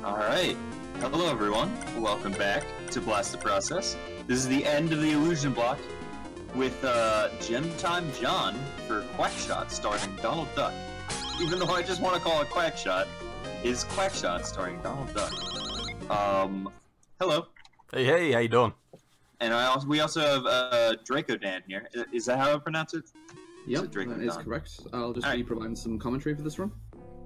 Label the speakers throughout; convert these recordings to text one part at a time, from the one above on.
Speaker 1: Alright, hello everyone, welcome back to Blast the Process. This is the end of the illusion block with GymTimeJon for Quackshot starring Donald Duck. Even though I just want to call it Quackshot, is Quackshot starring Donald Duck. Hello.
Speaker 2: Hey, how you doing?
Speaker 1: And we also have Draco Dan here. Is that how I pronounce it?
Speaker 3: Yep, that is correct. I'll just be providing some commentary for this run.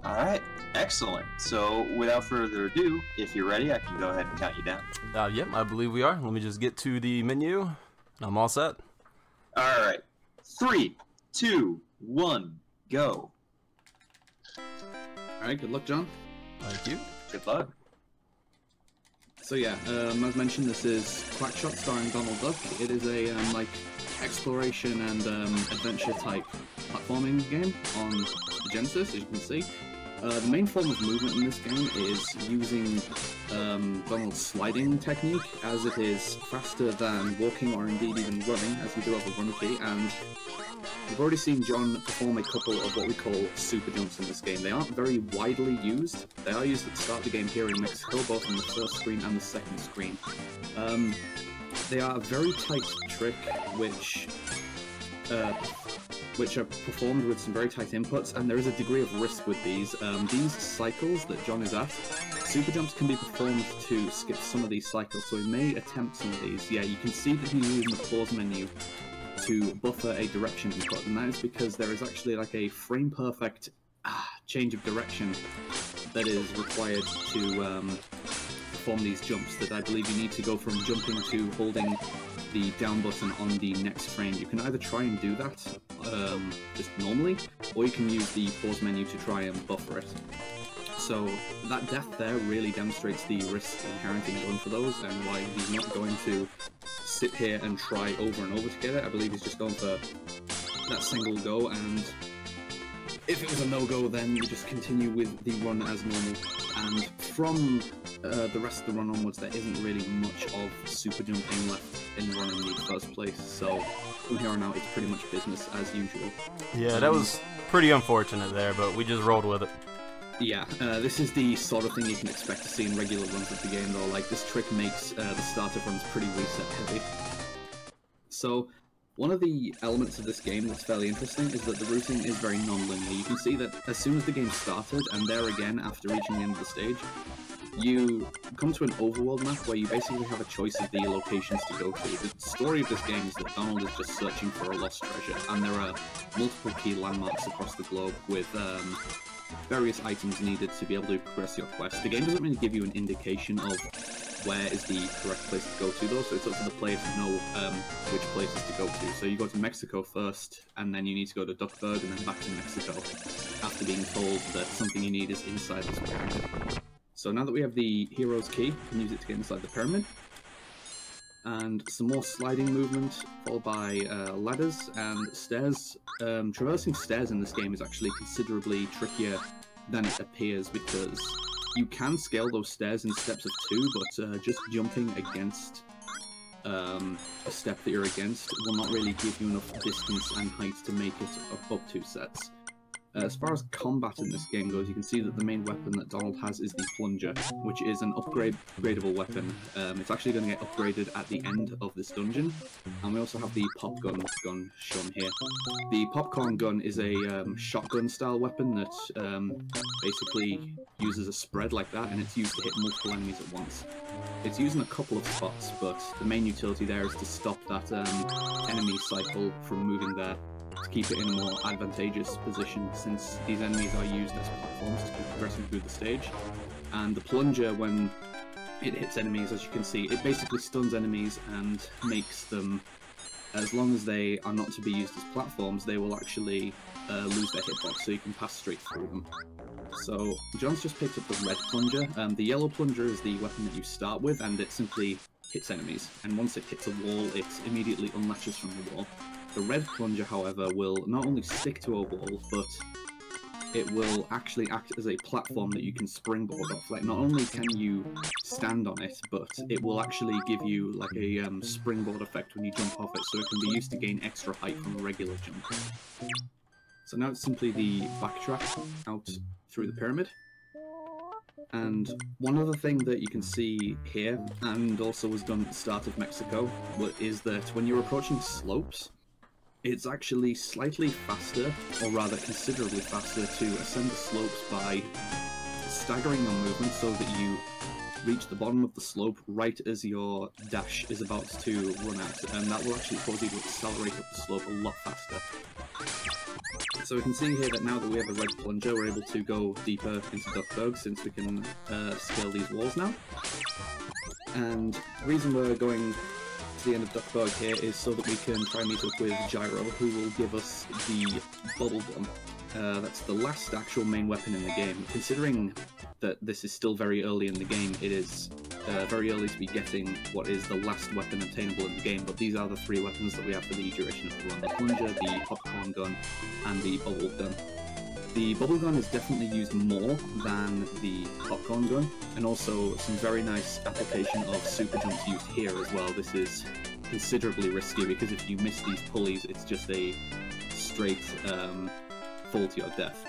Speaker 1: Alright, excellent. So, without further ado, if you're ready, I can go ahead and count you down.
Speaker 2: Yep, I believe we are. Let me just get to the menu. I'm all set.
Speaker 1: Alright. 3, 2, 1, go.
Speaker 3: Alright, good luck, John.
Speaker 2: Thank you.
Speaker 1: Good luck.
Speaker 3: So yeah, as mentioned, this is Quackshot starring Donald Duck. It is a like exploration and adventure type platforming game on the Genesis, as you can see. The main form of movement in this game is using Donald's sliding technique, as it is faster than walking or indeed even running, as we do have a run key, and we've already seen John perform a couple of what we call super jumps in this game. They aren't very widely used. They are used at the start of the game here in Mexico, both on the first screen and the second screen. They are a very tight trick which are performed with some very tight inputs, and there is a degree of risk with these. These cycles that John is at, super jumps can be performed to skip some of these cycles, so he may attempt some of these. Yeah, you can see that he's using the pause menu to buffer a direction input, and that is because there is actually like a frame-perfect change of direction that is required to perform these jumps, that I believe you need to go from jumping to holding the down button on the next frame. You can either try and do that just normally, or you can use the pause menu to try and buffer it. So that death there really demonstrates the risk inherent in going for those, and why he's not going to sit here and try over and over to get it. I believe he's just going for that single go, and if it was a no-go, then you just continue with the run as normal. And from the rest of the run onwards, there isn't really much of super jumping left in the run in the first place, so from here on out, it's pretty much business as usual.
Speaker 2: Yeah, that was pretty unfortunate there, but we just rolled with it.
Speaker 3: Yeah, this is the sort of thing you can expect to see in regular runs of the game, though. Like, this trick makes the start of runs pretty reset heavy. So, one of the elements of this game that's fairly interesting is that the routing is very non-linear. You can see that as soon as the game started, and there again after reaching the end of the stage, you come to an overworld map where you basically have a choice of the locations to go to. The story of this game is that Donald is just searching for a lost treasure, and there are multiple key landmarks across the globe with various items needed to be able to progress your quest. The game doesn't really give you an indication of where is the correct place to go to, though, so it's up to the player to know which places to go to. So you go to Mexico first, and then you need to go to Duckburg, and then back to Mexico, after being told that something you need is inside this pyramid. So now that we have the hero's key, we can use it to get inside the pyramid. And some more sliding movement, followed by ladders and stairs. Traversing stairs in this game is actually considerably trickier than it appears, because you can scale those stairs in steps of 2, but just jumping against a step that you're against will not really give you enough distance and height to make it up 2 sets. As far as combat in this game goes, you can see that the main weapon that Donald has is the plunger, which is an upgradable weapon. It's actually going to get upgraded at the end of this dungeon, and we also have the popgun gun shown here. The popcorn gun is a shotgun-style weapon that basically uses a spread like that, and it's used to hit multiple enemies at once. It's used in a couple of spots, but the main utility there is to stop that enemy cycle from moving there, to keep it in a more advantageous position, since these enemies are used as platforms to keep progressing through the stage. And the plunger, when it hits enemies, as you can see, it basically stuns enemies and makes them, as long as they are not to be used as platforms, they will actually lose their hitbox, so you can pass straight through them. So, John's just picked up the red plunger. The yellow plunger is the weapon that you start with, and it simply hits enemies, and once it hits a wall, it immediately unlatches from the wall. The red plunger, however, will not only stick to a wall, but it will actually act as a platform that you can springboard off. Like, not only can you stand on it, but it will actually give you like a springboard effect when you jump off it, so it can be used to gain extra height from a regular jump. So now it's simply the backtrack out through the pyramid. And one other thing that you can see here, and also was done at the start of Mexico, is that when you're approaching slopes, it's actually slightly faster, or rather considerably faster, to ascend the slopes by staggering your movement so that you reach the bottom of the slope right as your dash is about to run out, and that will actually cause you to accelerate up the slope a lot faster. So we can see here that now that we have a red plunger, we're able to go deeper into Duckburg since we can scale these walls now. And the reason we're going to the end of Duckburg here is so that we can try and meet up with Gyro, who will give us the bubblegum. That's the last actual main weapon in the game. Considering that this is still very early in the game, it is very early to be getting what is the last weapon obtainable in the game, but these are the 3 weapons that we have for the duration of the run: the plunger, the popcorn gun, and the bubble gun. The bubble gun is definitely used more than the popcorn gun, and also some very nice application of super jumps used here as well. This is considerably risky because if you miss these pulleys, it's just a straight fall to your death.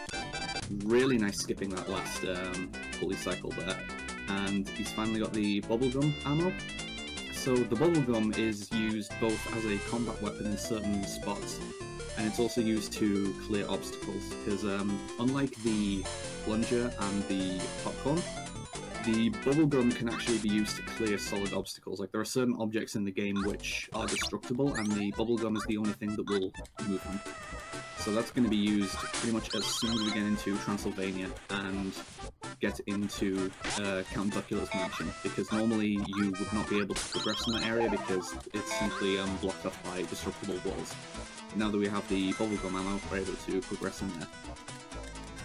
Speaker 3: Really nice skipping that last pulley cycle there. And he's finally got the bubblegum ammo. So the bubblegum is used both as a combat weapon in certain spots, and it's also used to clear obstacles, because unlike the plunger and the popcorn, the bubblegum can actually be used to clear solid obstacles. Like, there are certain objects in the game which are destructible, and the bubblegum is the only thing that will move them. So that's going to be used pretty much as soon as we get into Transylvania and get into Count Duckula's mansion, because normally you would not be able to progress in that area because it's simply blocked off by destructible walls. Now that we have the bubblegum ammo, we're able to progress in there.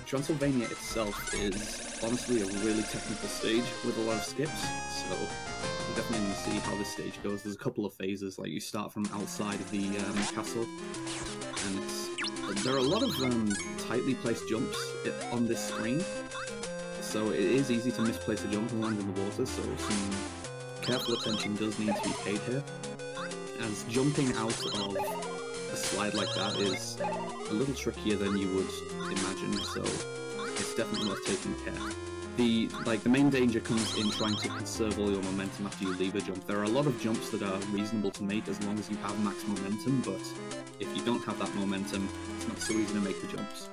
Speaker 3: Transylvania itself is honestly a really technical stage with a lot of skips, so we're definitely going to see how this stage goes. There's a couple of phases, like you start from outside of the castle, and there are a lot of tightly placed jumps on this screen, so it is easy to misplace a jump and land in the water, so some careful attention does need to be paid here, as jumping out of a slide like that is a little trickier than you would imagine, so it's definitely worth taking care. The main danger comes in trying to conserve all your momentum after you leave a jump. There are a lot of jumps that are reasonable to make as long as you have max momentum, but if you don't have that momentum, it's not so easy to make the jumps.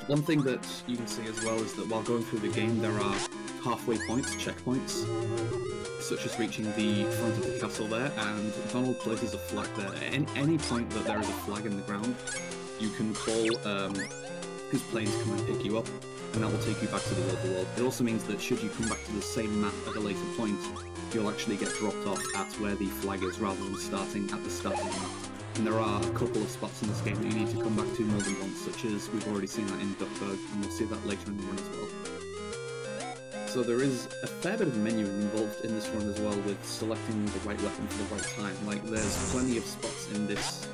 Speaker 3: One thing that you can see as well is that while going through the game, there are halfway points, checkpoints, such as reaching the front of the castle there, and Donald places a flag there. At any point that there is a flag in the ground, you can call his planes come and pick you up, and that will take you back to the overworld. It also means that should you come back to the same map at a later point, you'll actually get dropped off at where the flag is rather than starting at the start of the map. And there are a couple of spots in this game that you need to come back to more than once, such as we've already seen that in Duckburg, and we'll see that later in the run as well. So there is a fair bit of menuing involved in this run as well, with selecting the right weapon for the right time. Like, there's plenty of spots in this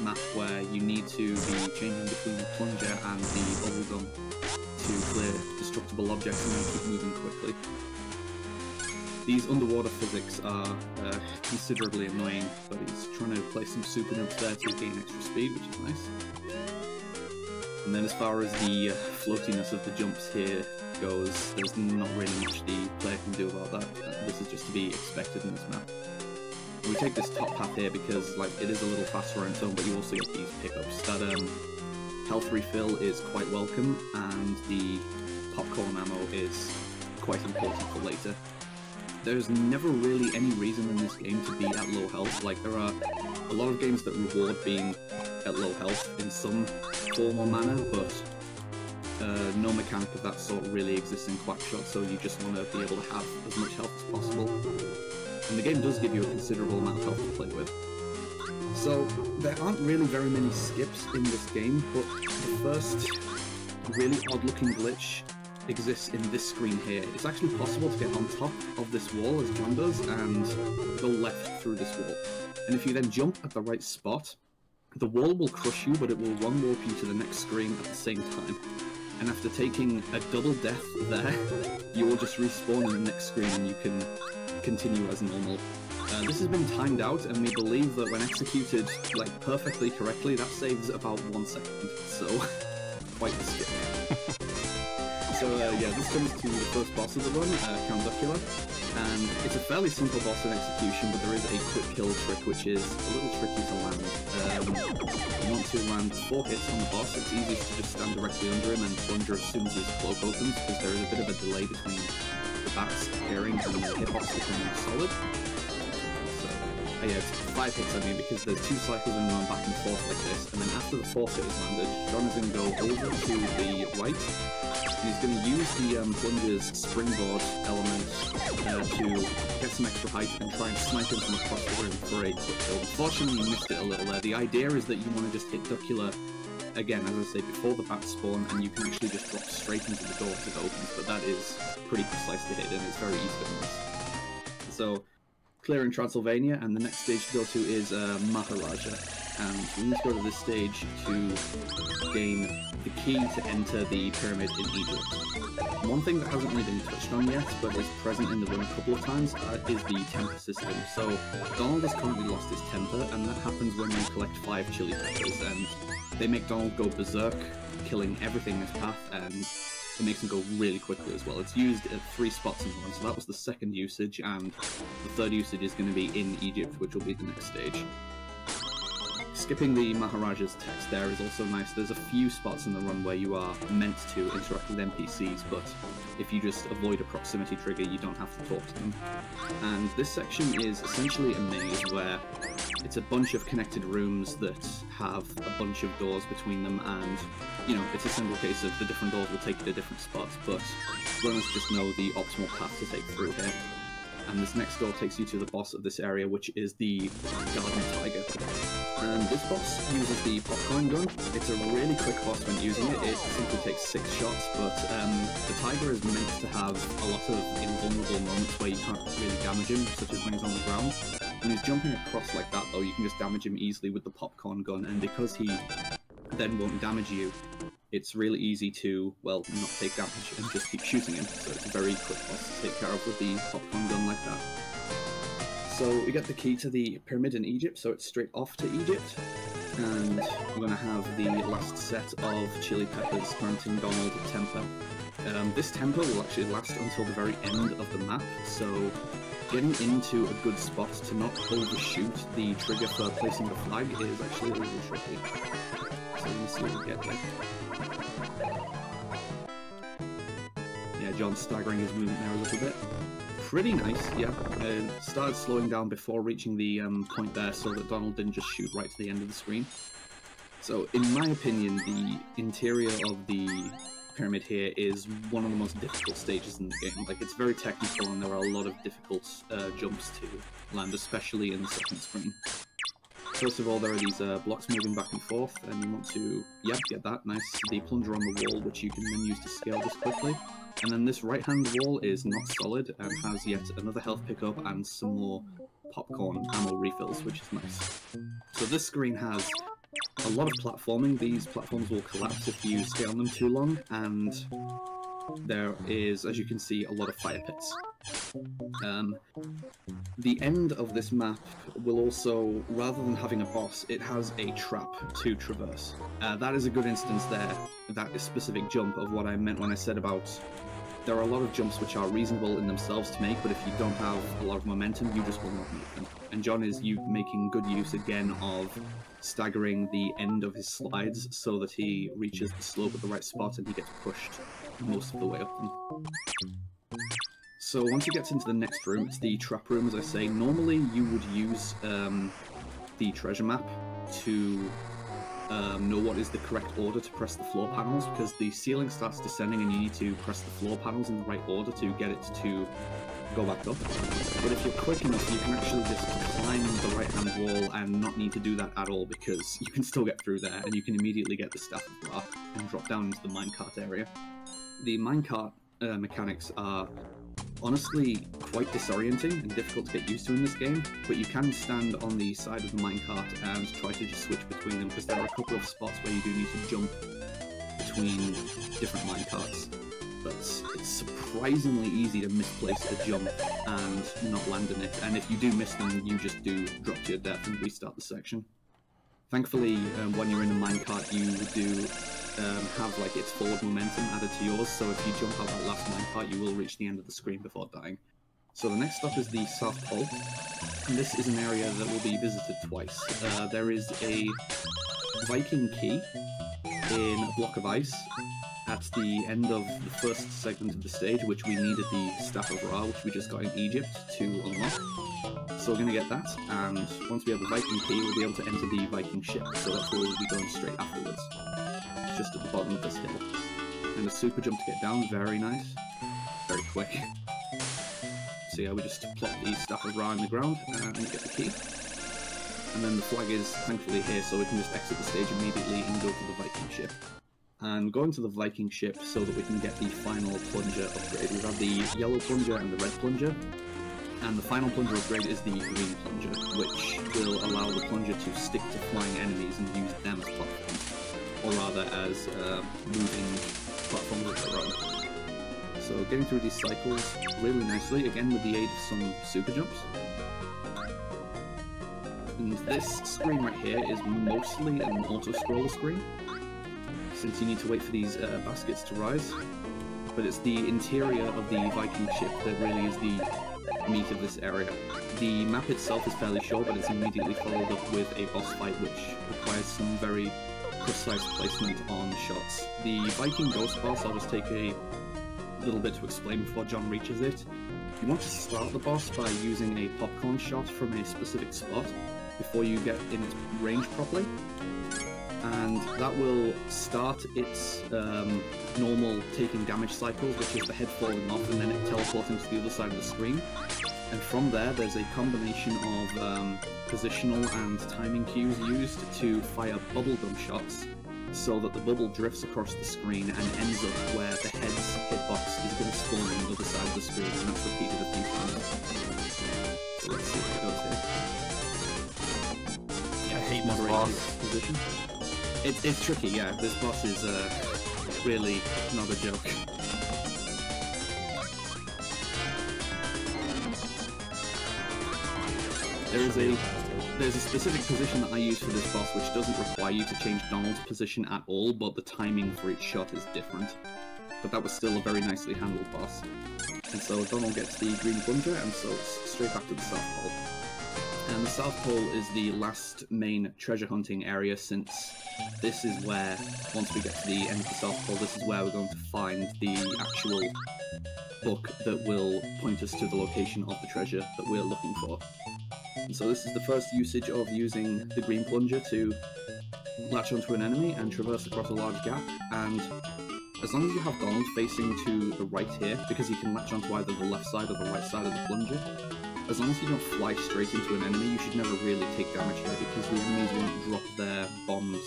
Speaker 3: map where you need to be changing between the plunger and the bubblegum to clear destructible objects and then keep moving quickly. These underwater physics are considerably annoying, but he's trying to place some super jumps there to gain extra speed, which is nice. And then as far as the floatiness of the jumps here goes, there's not really much the player can do about that. This is just to be expected in this map. We take this top path here because it is a little faster on its own, but you also get these pickups. That health refill is quite welcome, and the popcorn ammo is quite important for later. There's never really any reason in this game to be at low health. Like, there are a lot of games that reward being at low health in some form or manner, but no mechanic of that sort really exists in Quackshot, so you just want to be able to have as much health as possible. And the game does give you a considerable amount of health to play with. So, there aren't really very many skips in this game, but the first really odd-looking glitch exists in this screen here. It's actually possible to get on top of this wall, as John does, and go left through this wall. And if you then jump at the right spot, The wall will crush you, but it will one-warp you to the next screen at the same time. And after taking a double death there, you will just respawn in the next screen and you can continue as normal. This has been timed out, and we believe that when executed like perfectly correctly, that saves about 1 second. So, quite the skip. So yeah, this comes to the first boss of the run, Count Duckula, and it's a fairly simple boss in execution, but there is a quick kill trick which is a little tricky to land. You want to land 4 hits on the boss. It's easiest to just stand directly under him and plunger as soon as his cloak opens, because there is a bit of a delay between the bats appearing and the hitbox becoming solid. Yeah, it's 5 hits I mean, because there's 2 cycles in one back and forth like this, and then after the 4th hit is landed, Jon is going to go over to the right, and he's going to use the plunger's springboard element to get some extra height and try and snipe him from across the room for a quick kill. Unfortunately, you missed it a little there. The idea is that you want to just hit Duckula, again, as I say, before the bats spawn, and you can actually just drop straight into the door as it opens, but that is pretty precise to hit, and it's very easy to miss. So, clearing Transylvania, and the next stage to go to is Maharaja, and we need to go to this stage to gain the key to enter the pyramid in Egypt. One thing that hasn't really been touched on yet, but is present in the run a couple of times, is the temper system. So Donald has currently lost his temper, and that happens when you collect 5 chili peppers, and they make Donald go berserk, killing everything in his path, and it makes him go really quickly as well. It's used at 3 spots in the run, so that was the 2nd usage, and the 3rd usage is going to be in Egypt, which will be the next stage. Skipping the Maharaja's text there is also nice. There's a few spots in the run where you are meant to interact with NPCs, but if you just avoid a proximity trigger, you don't have to talk to them. And this section is essentially a maze where it's a bunch of connected rooms that have a bunch of doors between them, and, you know, it's a simple case of the different doors will take you to different spots, but runners just know the optimal path to take through here. And this next door takes you to the boss of this area, which is the Garden Tiger. And this boss uses the popcorn gun. It's a really quick boss when using it. It simply takes 6 shots, but the tiger is meant to have a lot of invulnerable moments where you can't really damage him, such as when he's on the ground. When he's jumping across like that, though, you can just damage him easily with the popcorn gun, and because he then won't damage you, it's really easy to, well, not take damage and just keep shooting him. So it's a very quick boss to take care of with the popcorn gun like that. So we get the key to the pyramid in Egypt, so it's straight off to Egypt, and we're going to have the last set of chili peppers granting Donald a temper. This temper will actually last until the very end of the map, so getting into a good spot to not overshoot the trigger for placing the flag is actually a little tricky. So let's see what we get here. Yeah, Jon's staggering his movement there a little bit. Pretty nice, yeah. Started slowing down before reaching the point there so that Donald didn't just shoot right to the end of the screen. So, in my opinion, the interior of the pyramid here is one of the most difficult stages in the game. Like, it's very technical and there are a lot of difficult jumps to land, especially in the 2nd screen. First of all, there are these blocks moving back and forth, and you want to, yep, get that, nice. The plunger on the wall, which you can then use to scale this quickly. And then this right-hand wall is not solid and has yet another health pickup and some more popcorn ammo refills, which is nice. So this screen has a lot of platforming. These platforms will collapse if you stay on them too long, and there is, as you can see, a lot of fire pits. The end of this map will also, rather than having a boss, it has a trap to traverse. That is a good instance there, that specific jump of what I meant when I said about there are a lot of jumps which are reasonable in themselves to make, but if you don't have a lot of momentum, you just will not make them. And Jon is making good use again of staggering the end of his slides so that he reaches the slope at the right spot and he gets pushed most of the way up them. So once he gets into the next room, it's the trap room, as I say. Normally you would use the treasure map to know what is the correct order to press the floor panels, because the ceiling starts descending and you need to press the floor panels in the right order to get it to go back up. But if you're quick enough, you can actually just climb the right-hand wall and not need to do that at all, because you can still get through there and you can immediately get the Staff of Ra and drop down into the minecart area. The minecart mechanics are honestly quite disorienting and difficult to get used to in this game, but you can stand on the side of the minecart and try to just switch between them, because there are a couple of spots where you do need to jump between different minecarts. But it's surprisingly easy to misplace a jump and not land in it, and if you do miss them, you just do drop to your death and restart the section. Thankfully, when you're in a minecart, you do have like its forward momentum added to yours, so if you jump out that last minecart, you will reach the end of the screen before dying. So the next stop is the South Pole, and this is an area that will be visited twice. There is a Viking key in a block of ice at the end of the first segment of the stage, which we needed the Staff of Ra, which we just got in Egypt, to unlock. So we're going to get that, and once we have the Viking key, we'll be able to enter the Viking ship, so that's where we'll be going straight afterwards. It's just at the bottom of this hill. And a super jump to get down, very nice. Very quick. So yeah, we just plop the Staff of Ra in the ground, and get the key. And then the flag is thankfully here, so we can just exit the stage immediately and go to the Viking ship. And going to the Viking ship so that we can get the final plunger upgrade. We've had the yellow plunger and the red plunger, and the final plunger upgrade is the green plunger, which will allow the plunger to stick to flying enemies and use them as platforms, or rather as moving platforms of their own. So getting through these cycles really nicely, again with the aid of some super jumps. And this screen right here is mostly an auto-scroller screen, since you need to wait for these baskets to rise. But it's the interior of the Viking ship that really is the meat of this area. The map itself is fairly short, but it's immediately followed up with a boss fight which requires some very precise placement on shots. The Viking ghost boss, I'll just take a little bit to explain before John reaches it. You want to start the boss by using a popcorn shot from a specific spot before you get in its range properly, and that will start its normal taking damage cycles, which is the head falling off and then it teleporting to the other side of the screen. And from there, there's a combination of positional and timing cues used to fire bubblegum shots, so that the bubble drifts across the screen and ends up where the head's hitbox is going to spawn on the other side of the screen, and that's repeated a few times. So let's see what it goes here.
Speaker 2: I hate this boss.
Speaker 3: Position. It's tricky, yeah. This boss is really not a joke. There's a specific position that I use for this boss which doesn't require you to change Donald's position at all, but the timing for each shot is different. But that was still a very nicely handled boss. And so Donald gets the green plunger, and so it's straight back to the South Pole. And the South Pole is the last main treasure hunting area, since this is where, once we get to the end of the South Pole, this is where we're going to find the actual book that will point us to the location of the treasure that we're looking for. And so this is the first usage of using the green plunger to latch onto an enemy and traverse across a large gap, and as long as you have Donald facing to the right here, because he can latch onto either the left side or the right side of the plunger, as long as you don't fly straight into an enemy, you should never really take damage here, because the enemies won't drop their bombs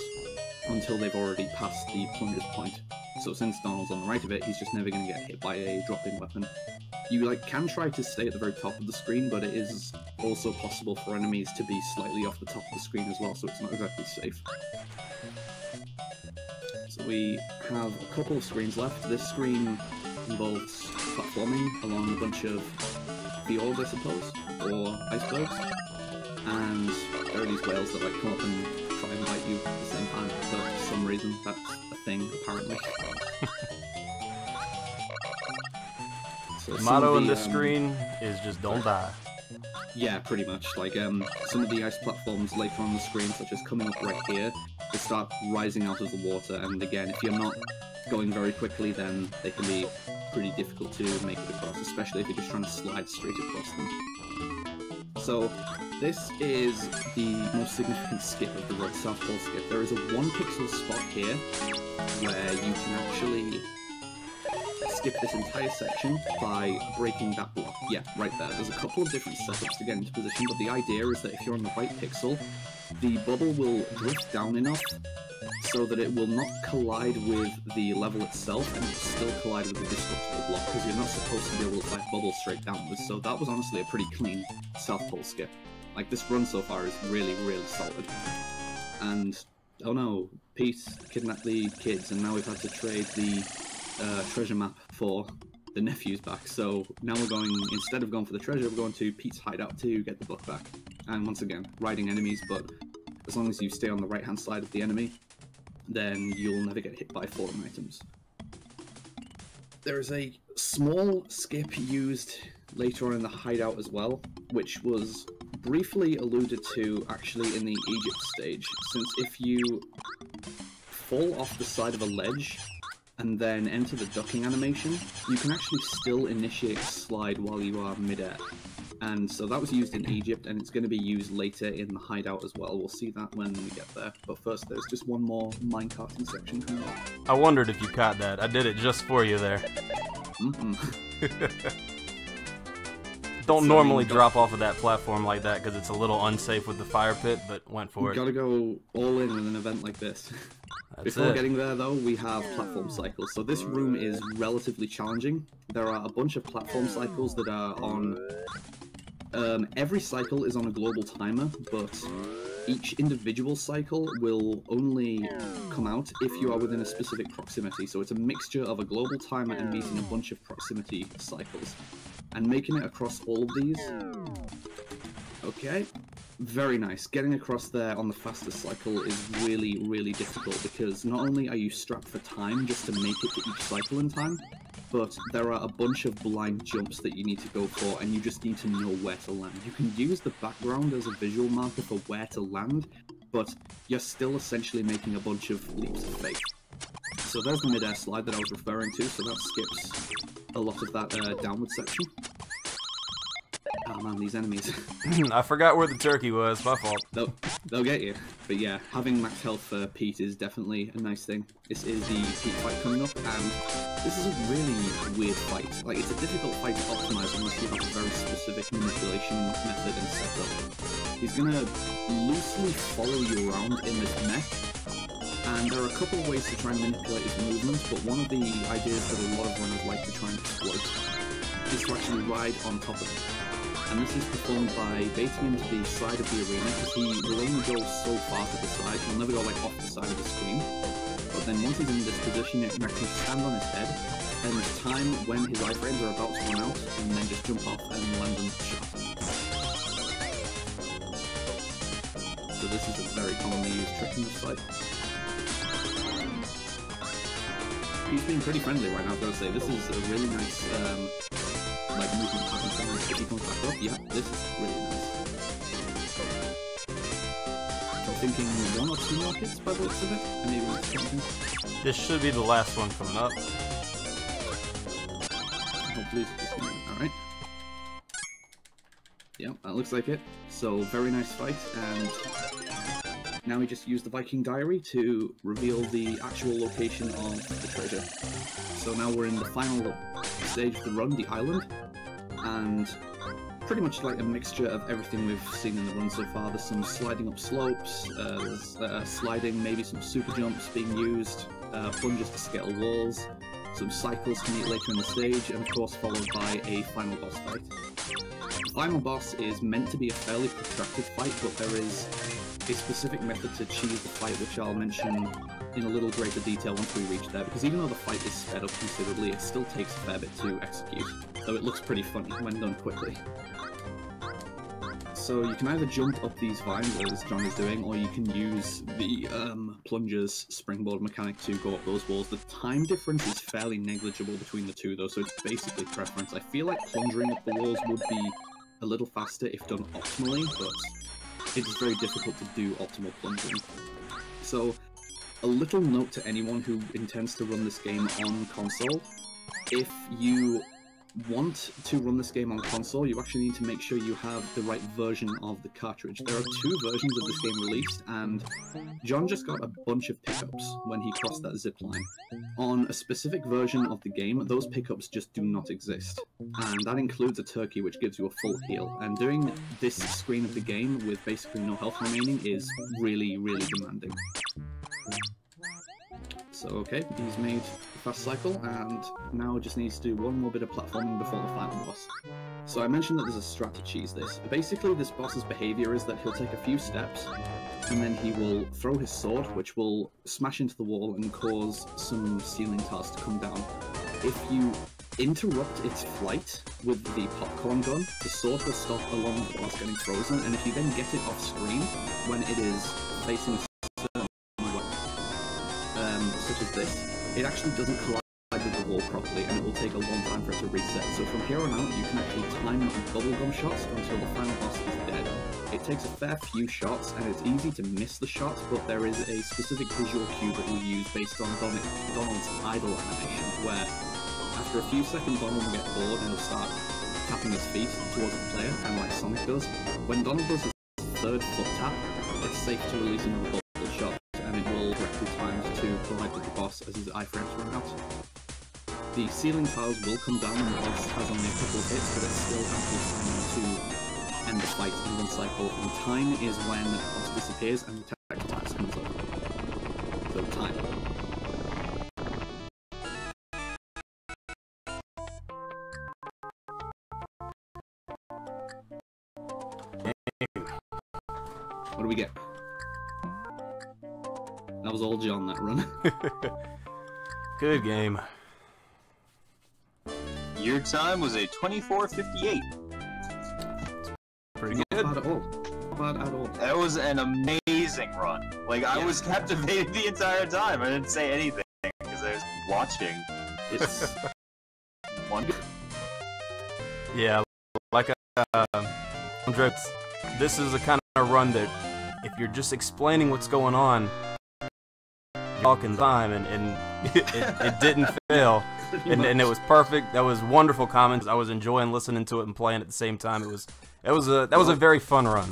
Speaker 3: until they've already passed the plunger's point. So since Donald's on the right of it, he's just never going to get hit by a dropping weapon. You can try to stay at the very top of the screen, but it is also possible for enemies to be slightly off the top of the screen as well, so it's not exactly safe. So we have a couple of screens left. This screen involves platforming along a bunch of fjords, I suppose, or icebergs, and there are these whales that come up and try and bite you at the same time for some reason. That's a thing, apparently. So
Speaker 2: the motto in this screen is just don't die.
Speaker 3: Yeah, pretty much. Some of the ice platforms later on the screen, such as coming up right here, they start rising out of the water, and again, if you're not going very quickly, then they can be pretty difficult to make it across, especially if you're just trying to slide straight across them. So this is the most significant skip of the Red South Pole skip. There is a 1 pixel spot here where you can actually skip this entire section by breaking that block. Yeah, right there. There's a couple of different setups to get into position, but the idea is that if you're on the right pixel, the bubble will drift down enough so that it will not collide with the level itself, and it will still collide with the destructible block, because you're not supposed to be able to fire bubbles straight downwards. So that was honestly a pretty clean South Pole skip. Like, this run so far is really, really solid. And, oh no, Pete kidnapped the kids, and now we've had to trade the treasure map for the nephews back. So now we're going, instead of going for the treasure, we're going to Pete's hideout to get the book back. And once again, riding enemies, but as long as you stay on the right-hand side of the enemy, then you'll never get hit by falling items. There is a small skip used later on in the hideout as well, which was briefly alluded to actually in the Egypt stage, since if you fall off the side of a ledge and then enter the ducking animation, you can actually still initiate a slide while you are mid-air. And so that was used in Egypt, and it's going to be used later in the hideout as well. We'll see that when we get there. But first, there's just one more minecarting section coming up.
Speaker 2: I wondered if you caught that. I did it just for you there. Don't normally drop off of that platform like that because it's a little unsafe with the fire pit, but went for it.
Speaker 3: You gotta go all in with an event like this. Before getting there, though, we have platform cycles. So this room is relatively challenging. There are a bunch of platform cycles that are on... every cycle is on a global timer, but each individual cycle will only come out if you are within a specific proximity. So it's a mixture of a global timer and meeting a bunch of proximity cycles. And making it across all of these... Okay. Very nice. Getting across there on the fastest cycle is really, really difficult because not only are you strapped for time just to make it to each cycle in time, but there are a bunch of blind jumps that you need to go for, and you just need to know where to land. You can use the background as a visual marker for where to land, but you're still essentially making a bunch of leaps of faith. So there's the mid-air slide that I was referring to, so that skips a lot of that downward section. Oh man, these enemies.
Speaker 2: I forgot where the turkey was, my fault.
Speaker 3: They'll get you. But yeah, having max health for Pete is definitely a nice thing. This is the Pete fight coming up, and this is a really weird fight. Like, it's a difficult fight to optimize unless you have a very specific manipulation method and setup. He's gonna loosely follow you around in this mech, and there are a couple of ways to try and manipulate his movements, but one of the ideas that a lot of runners like to try and exploit is to actually ride on top of him. And this is performed by baiting him to the side of the arena, because he will only go so far to the side, he'll never go like off the side of the screen. But then once he's in this position, you can actually stand on his head, and time when his iframes are about to run out, and then just jump off and land on the shot. So this is a very commonly used trick in this fight. He's being pretty friendly right now, I've got to say. This is a really nice like movement pattern from him. If he comes back up, yeah, this is really nice. I'm thinking 1 or 2 more hits by the looks of it, and maybe we'll something.
Speaker 2: This should be the last one coming up.
Speaker 3: Hopefully it's alright. Yeah, that looks like it. So, very nice fight, and now we just use the Viking Diary to reveal the actual location of the treasure. So now we're in the final stage of the run, the island, and pretty much like a mixture of everything we've seen in the run so far. There's some sliding up slopes, there's sliding, maybe some super jumps being used, plunges to scale walls, some cycles to meet later in the stage, and of course followed by a final boss fight. The final boss is meant to be a fairly protracted fight, but there is a specific method to achieve the fight, which I'll mention in a little greater detail once we reach there, because even though the fight is sped up considerably, it still takes a fair bit to execute, though it looks pretty funny when done quickly. So you can either jump up these vines, as John is doing, or you can use the plunger's springboard mechanic to go up those walls. The time difference is fairly negligible between the two, though, so it's basically preference. I feel like plungering up the walls would be a little faster if done optimally, but it is very difficult to do optimal plunging. So, a little note to anyone who intends to run this game on console: if you want to run this game on console, you actually need to make sure you have the right version of the cartridge. There are 2 versions of this game released, and John just got a bunch of pickups when he crossed that zip line. On a specific version of the game, those pickups just do not exist, and that includes a turkey which gives you a full heal, and doing this screen of the game with basically no health remaining is really, really demanding. So okay, he's made a fast cycle, and now just needs to do one more bit of platforming before the final boss. So I mentioned that there's a strat to cheese this. Basically, this boss's behaviour is that he'll take a few steps, and then he will throw his sword, which will smash into the wall and cause some ceiling tiles to come down. If you interrupt its flight with the popcorn gun, the sword will stop along the boss getting frozen, and if you then get it off screen when it is facing a certain way, such as this, it actually doesn't collide with the wall properly, and it will take a long time for it to reset. So from here on out, you can actually time bubblegum shots until the final boss is dead. It takes a fair few shots, and it's easy to miss the shots, but there is a specific visual cue that we use based on Donald's idle animation, where after a few seconds Donald will get bored and he'll start tapping his feet towards the player, kind of like Sonic does. When Donald does his 3rd foot tap, it's safe to release another bubble shot, and it will correctly timed to collide with the boss as his iframes run out. The ceiling tiles will come down when the boss has only a couple of hits, but it's still ample time to end the fight in one cycle, and time is when the boss disappears and the tactical tax comes up. So time. What do we get? That was all John, that run.
Speaker 2: Good game.
Speaker 1: Your time was a 24:58.
Speaker 2: Pretty
Speaker 3: Not
Speaker 2: good.
Speaker 3: bad at all. Not bad at all.
Speaker 1: That was an amazing run. Like, I was captivated the entire time. I didn't say anything because I was watching.
Speaker 3: It's
Speaker 1: Wonderful.
Speaker 2: Yeah, like this is the kind of run that if you're just explaining what's going on, you're talking time, and it didn't fail, and it was perfect. That was wonderful comments. I was enjoying listening to it and playing at the same time. That was a very fun run.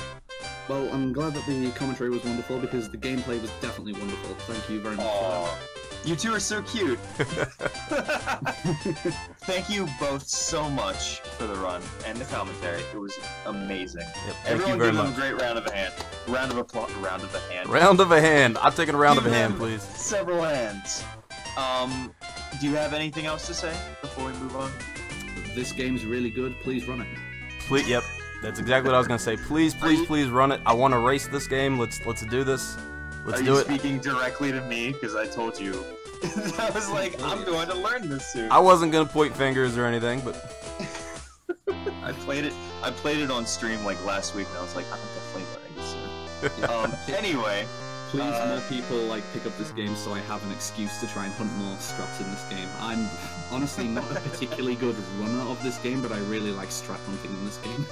Speaker 3: Well, I'm glad that the commentary was wonderful because the gameplay was definitely wonderful. Thank you very much for that.
Speaker 1: You two are so cute. Thank you both so much for the run and the commentary. It was amazing.
Speaker 2: Yep, thank
Speaker 1: Everyone
Speaker 2: you very
Speaker 1: give them
Speaker 2: much.
Speaker 1: a great round of a hand. Round of applause. Round of a hand.
Speaker 2: Round of a hand. I'm taking a round of a
Speaker 1: Give
Speaker 2: hand,
Speaker 1: them
Speaker 2: please.
Speaker 1: Several hands. Do you have anything else to say before we move on?
Speaker 3: This game's really good. Please run it.
Speaker 2: Please, yep, that's exactly what I was gonna say. Please, please run it. I want to race this game. Let's do this. Let's
Speaker 1: Are
Speaker 2: do
Speaker 1: you
Speaker 2: it.
Speaker 1: speaking directly to me? Because I told you. I was like, I'm going to learn this soon.
Speaker 2: I wasn't gonna point fingers or anything, but
Speaker 1: I played it on stream like last week, and I was like, I'm definitely learning this soon. Anyway,
Speaker 3: Please, more people like pick up this game so I have an excuse to try and hunt more strats in this game. I'm honestly not a particularly good runner of this game, but I really like strat hunting in this game.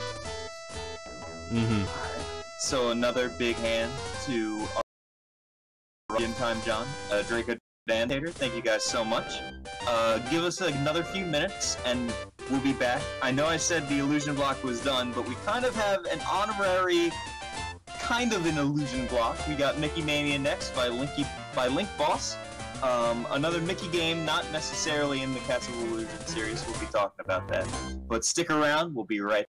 Speaker 1: so another big hand to our GymTimeJon, Draco Dan Hater. Thank you guys so much. Give us another few minutes, and we'll be back. I know I said the illusion block was done, but we kind of have an honorary kind of an illusion block. We got Mickey Mania next by Link Boss. Another Mickey game, not necessarily in the Castle of Illusion series. We'll be talking about that. But stick around, we'll be right